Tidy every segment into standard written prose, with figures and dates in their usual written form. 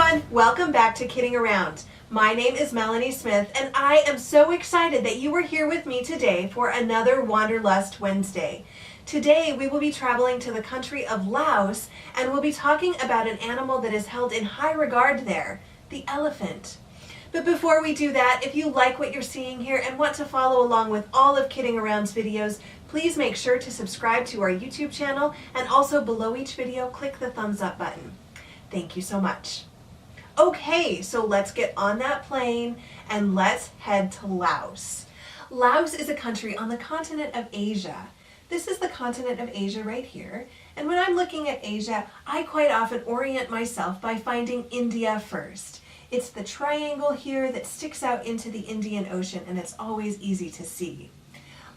everyone, welcome back to Kidding Around. My name is Melanie Smith and I am so excited that you are here with me today for another Wanderlust Wednesday. Today we will be traveling to the country of Laos and we'll be talking about an animal that is held in high regard there, the elephant. But before we do that, if you like what you're seeing here and want to follow along with all of Kidding Around's videos, please make sure to subscribe to our YouTube channel and also below each video click the thumbs up button. Thank you so much. Okay, so let's get on that plane and let's head to Laos. Laos is a country on the continent of Asia. This is the continent of Asia right here. And when I'm looking at Asia, I quite often orient myself by finding India first. It's the triangle here that sticks out into the Indian Ocean and it's always easy to see.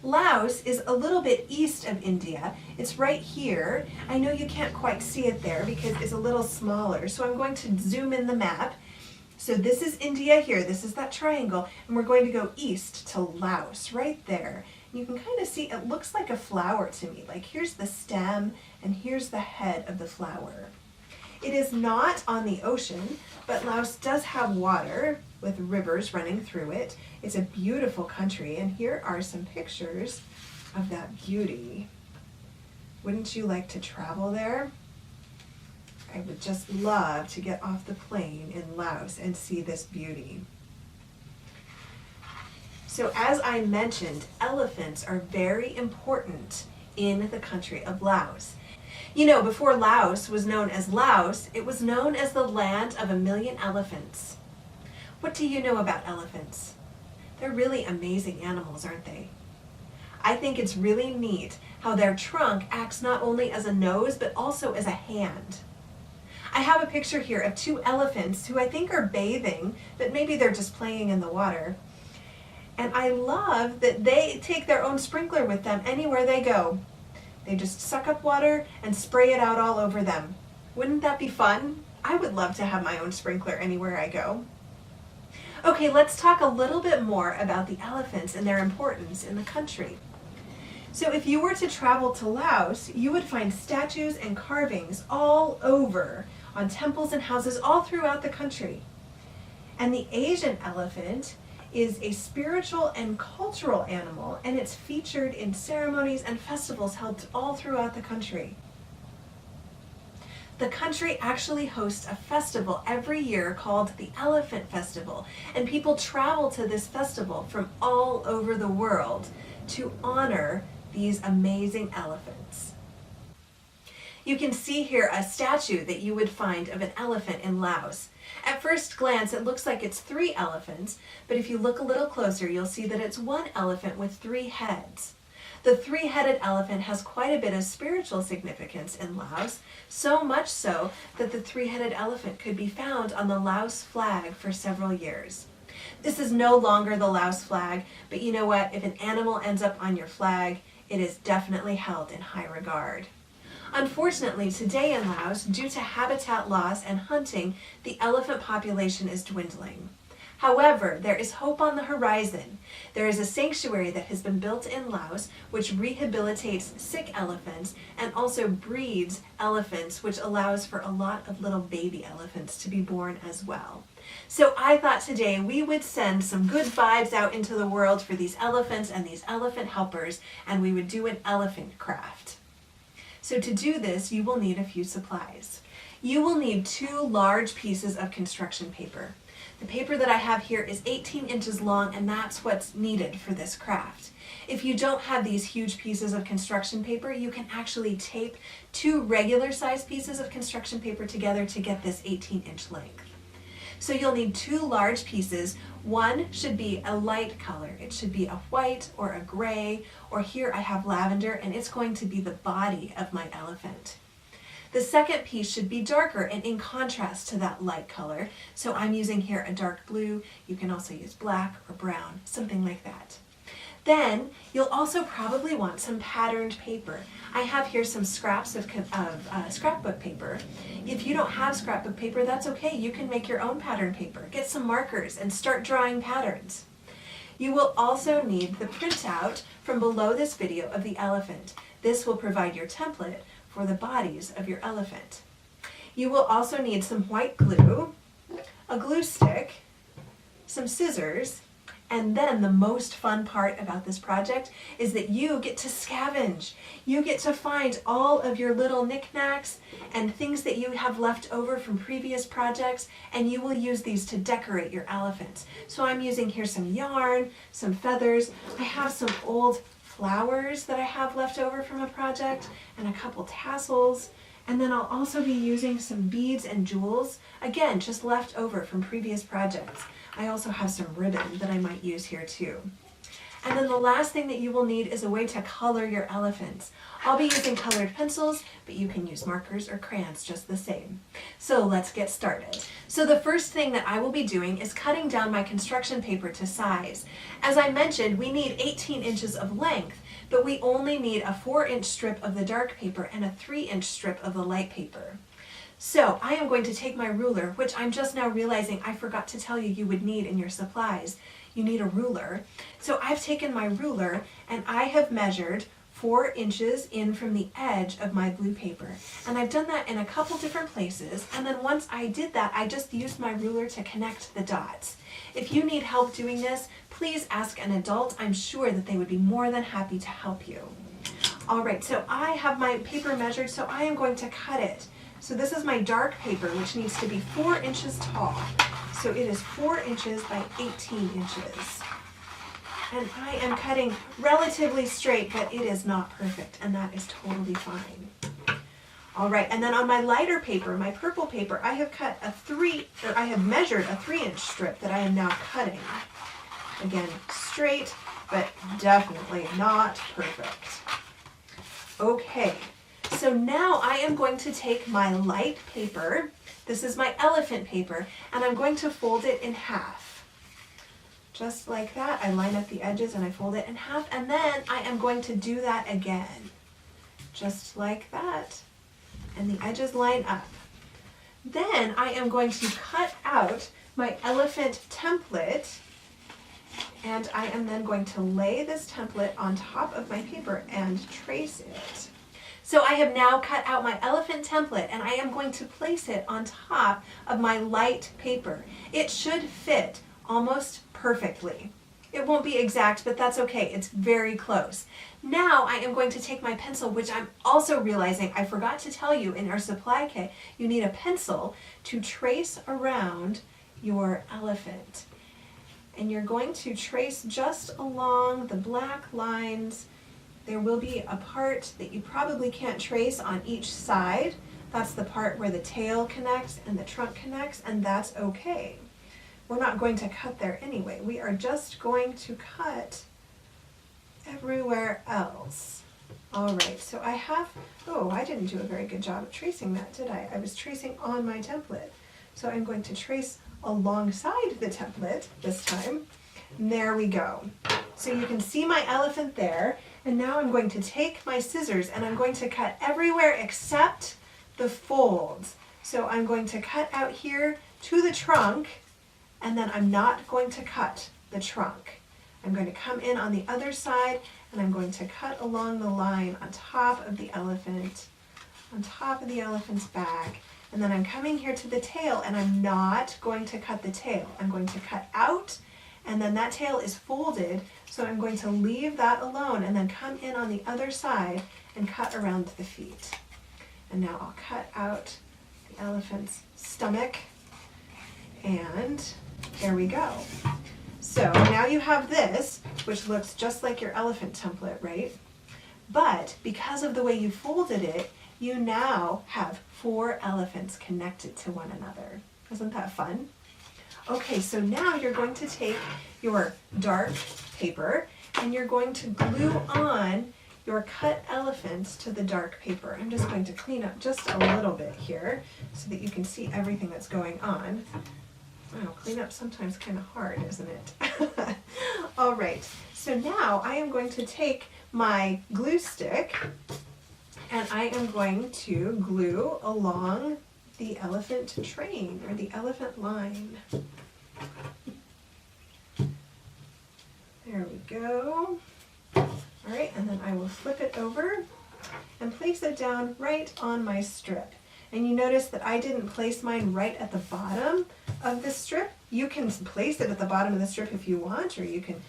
Laos is a little bit east of India. It's right here. I know you can't quite see it there because it's a little smaller, so I'm going to zoom in the map. So this is India here, this is that triangle, and we're going to go east to Laos, right there. You can kind of see, it looks like a flower to me. Like here's the stem and here's the head of the flower. It is not on the ocean, but Laos does have water with rivers running through it. It's a beautiful country, and here are some pictures of that beauty. Wouldn't you like to travel there? I would just love to get off the plane in Laos and see this beauty. So as I mentioned, elephants are very important in the country of Laos. You know, before Laos was known as Laos, it was known as the land of 1,000,000 elephants. What do you know about elephants? They're really amazing animals, aren't they? I think it's really neat how their trunk acts not only as a nose, but also as a hand. I have a picture here of 2 elephants who I think are bathing, but maybe they're just playing in the water. And I love that they take their own sprinkler with them anywhere they go. They just suck up water and spray it out all over them. Wouldn't that be fun? I would love to have my own sprinkler anywhere I go. Okay, let's talk a little bit more about the elephants and their importance in the country. So if you were to travel to Laos, you would find statues and carvings all over on temples and houses all throughout the country. And the Asian elephant is a spiritual and cultural animal, and it's featured in ceremonies and festivals held all throughout the country. The country actually hosts a festival every year called the Elephant Festival, and people travel to this festival from all over the world to honor these amazing elephants. You can see here a statue that you would find of an elephant in Laos. At first glance, it looks like it's 3 elephants, but if you look a little closer, you'll see that it's 1 elephant with 3 heads. The 3-headed elephant has quite a bit of spiritual significance in Laos, so much so that the 3-headed elephant could be found on the Laos flag for several years. This is no longer the Laos flag, but you know what? If an animal ends up on your flag, it is definitely held in high regard. Unfortunately, today in Laos, due to habitat loss and hunting, the elephant population is dwindling. However, there is hope on the horizon. There is a sanctuary that has been built in Laos which rehabilitates sick elephants and also breeds elephants, which allows for a lot of little baby elephants to be born as well. So I thought today we would send some good vibes out into the world for these elephants and these elephant helpers, and we would do an elephant craft. So to do this, you will need a few supplies. You will need 2 large pieces of construction paper. The paper that I have here is 18 inches long, and that's what's needed for this craft. If you don't have these huge pieces of construction paper, you can actually tape 2 regular size pieces of construction paper together to get this 18-inch length. So you'll need 2 large pieces. One should be a light color. It should be a white or a gray, or here I have lavender, and it's going to be the body of my elephant. The second piece should be darker and in contrast to that light color. So I'm using here a dark blue. You can also use black or brown, something like that. Then you'll also probably want some patterned paper. I have here some scraps of scrapbook paper. If you don't have scrapbook paper, that's okay. You can make your own pattern paper. Get some markers and start drawing patterns. You will also need the printout from below this video of the elephant. This will provide your template for the bodies of your elephant. You will also need some white glue, a glue stick, some scissors, and then the most fun part about this project is that you get to scavenge. You get to find all of your little knickknacks and things that you have left over from previous projects, and you will use these to decorate your elephants. So I'm using here some yarn, some feathers. I have some old flowers that I have left over from a project, and a couple tassels. And then I'll also be using some beads and jewels, again, just left over from previous projects. I also have some ribbon that I might use here too. And then the last thing that you will need is a way to color your elephants. I'll be using colored pencils, but you can use markers or crayons just the same. So let's get started. So the first thing that I will be doing is cutting down my construction paper to size. As I mentioned, we need 18 inches of length, but we only need a 4-inch strip of the dark paper and a 3-inch strip of the light paper. So I am going to take my ruler, which I'm just now realizing I forgot to tell you would need in your supplies. You need a ruler. So I've taken my ruler and I have measured 4 inches in from the edge of my blue paper. And I've done that in a couple different places. And then once I did that, I just used my ruler to connect the dots. If you need help doing this, please ask an adult. I'm sure that they would be more than happy to help you. All right, so I have my paper measured, so I am going to cut it. So this is my dark paper, which needs to be 4 inches tall. So it is 4 inches by 18 inches. And I am cutting relatively straight, but it is not perfect, and that is totally fine. All right, and then on my lighter paper, my purple paper, I have measured a 3-inch strip that I am now cutting. Again, straight, but definitely not perfect. Okay. So now I am going to take my light paper, this is my elephant paper, and I'm going to fold it in half. Just like that, I line up the edges and I fold it in half, and then I am going to do that again. Just like that. And the edges line up. Then I am going to cut out my elephant template, and I am then going to lay this template on top of my paper and trace it. So I have now cut out my elephant template and I am going to place it on top of my light paper. It should fit almost perfectly. It won't be exact, but that's okay. It's very close. Now I am going to take my pencil, which I'm also realizing I forgot to tell you in our supply kit, you need a pencil to trace around your elephant. And you're going to trace just along the black lines. There will be a part that you probably can't trace on each side. That's the part where the tail connects and the trunk connects, and that's okay. We're not going to cut there anyway. We are just going to cut everywhere else. All right, so I didn't do a very good job of tracing that, did I? I was tracing on my template. So I'm going to trace alongside the template this time. And there we go. So you can see my elephant there. And now I'm going to take my scissors and I'm going to cut everywhere except the folds. So I'm going to cut out here to the trunk, and then I'm not going to cut the trunk. I'm going to come in on the other side and I'm going to cut along the line on top of the elephant, on top of the elephant's back. And then I'm coming here to the tail and I'm not going to cut the tail. I'm going to cut out, and then that tail is folded, so I'm going to leave that alone and then come in on the other side and cut around the feet. And now I'll cut out the elephant's stomach, and there we go. So now you have this, which looks just like your elephant template, right? But because of the way you folded it, you now have 4 elephants connected to one another. Isn't that fun? Okay, so now you're going to take your dark paper and you're going to glue on your cut elephants to the dark paper. I'm just going to clean up just a little bit here so that you can see everything that's going on. Wow, clean up sometimes kind of hard, isn't it? All right, so now I am going to take my glue stick and I am going to glue along the elephant train or the elephant line. There we go. All right, and then I will flip it over and place it down right on my strip. And you notice that I didn't place mine right at the bottom. of the strip. You can place it at the bottom of the strip if you want, or you can,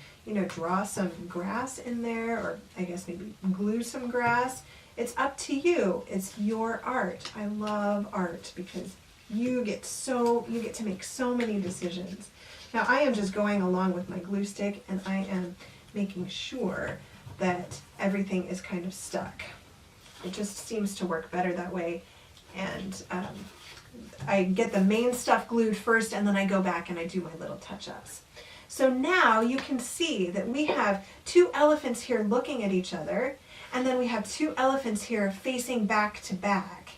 draw some grass in there, or I guess maybe glue some grass. It's up to you. It's your art. I love art because you get to make so many decisions. Now I am just going along with my glue stick, and I am making sure that everything is kind of stuck. It just seems to work better that way. And I get the main stuff glued first, and then I go back and I do my little touch-ups. So now you can see that we have two elephants here looking at each other, and then we have two elephants here facing back to back.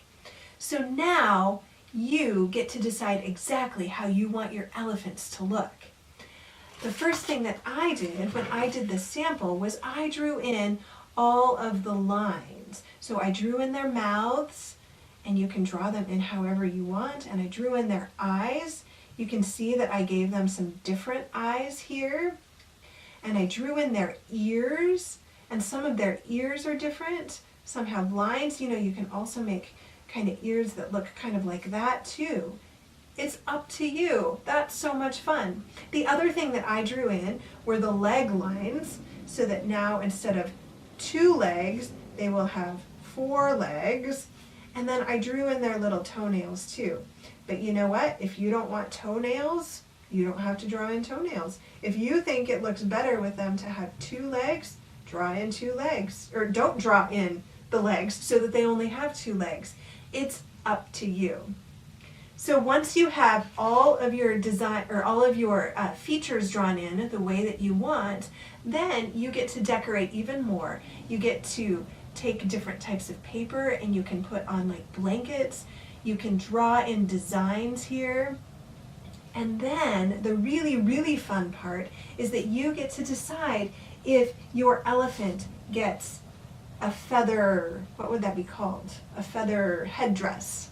So now you get to decide exactly how you want your elephants to look. The first thing that I did when I did the sample was I drew in all of the lines. So I drew in their mouths, and you can draw them in however you want, and I drew in their eyes. You can see that I gave them some different eyes here. And I drew in their ears, and some of their ears are different. Some have lines. You can also make kind of ears that look kind of like that too. It's up to you. That's so much fun. The other thing that I drew in were the leg lines, so that now instead of 2 legs, they will have 4 legs. And then I drew in their little toenails too. But you know what? If you don't want toenails, you don't have to draw in toenails. If you think it looks better with them to have 2 legs, draw in 2 legs. Or don't draw in the legs so that they only have 2 legs. It's up to you. So once you have all of your design, or all of your features drawn in the way that you want, then you get to decorate even more. You get to take different types of paper, and you can put on like blankets. You can draw in designs here. And then the really, really fun part is that you get to decide if your elephant gets a feather, what would that be called? A feather headdress.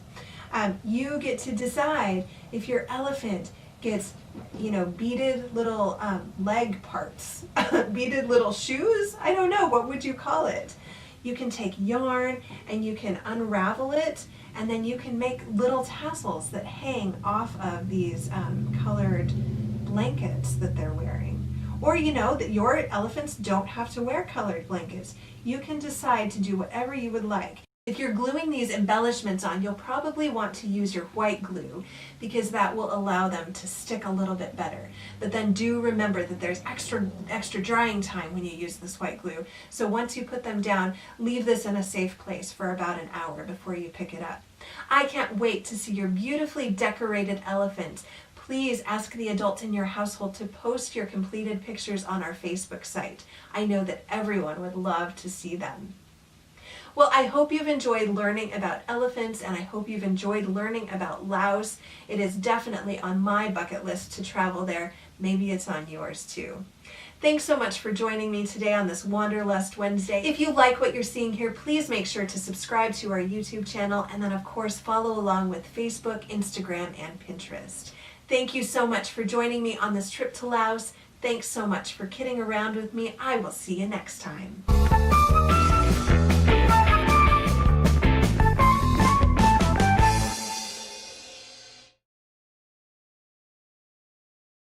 You get to decide if your elephant gets, beaded little leg parts, beaded little shoes. I don't know, what would you call it? You can take yarn and you can unravel it, and then you can make little tassels that hang off of these colored blankets that they're wearing. Or that your elephants don't have to wear colored blankets. You can decide to do whatever you would like. If you're gluing these embellishments on, you'll probably want to use your white glue because that will allow them to stick a little bit better. But then do remember that there's extra drying time when you use this white glue. So once you put them down, leave this in a safe place for about an hour before you pick it up. I can't wait to see your beautifully decorated elephant. Please ask the adult in your household to post your completed pictures on our Facebook site. I know that everyone would love to see them. Well, I hope you've enjoyed learning about elephants, and I hope you've enjoyed learning about Laos. It is definitely on my bucket list to travel there. Maybe it's on yours too. Thanks so much for joining me today on this Wanderlust Wednesday. If you like what you're seeing here, please make sure to subscribe to our YouTube channel, and then of course follow along with Facebook, Instagram, and Pinterest. Thank you so much for joining me on this trip to Laos. Thanks so much for kidding around with me. I will see you next time.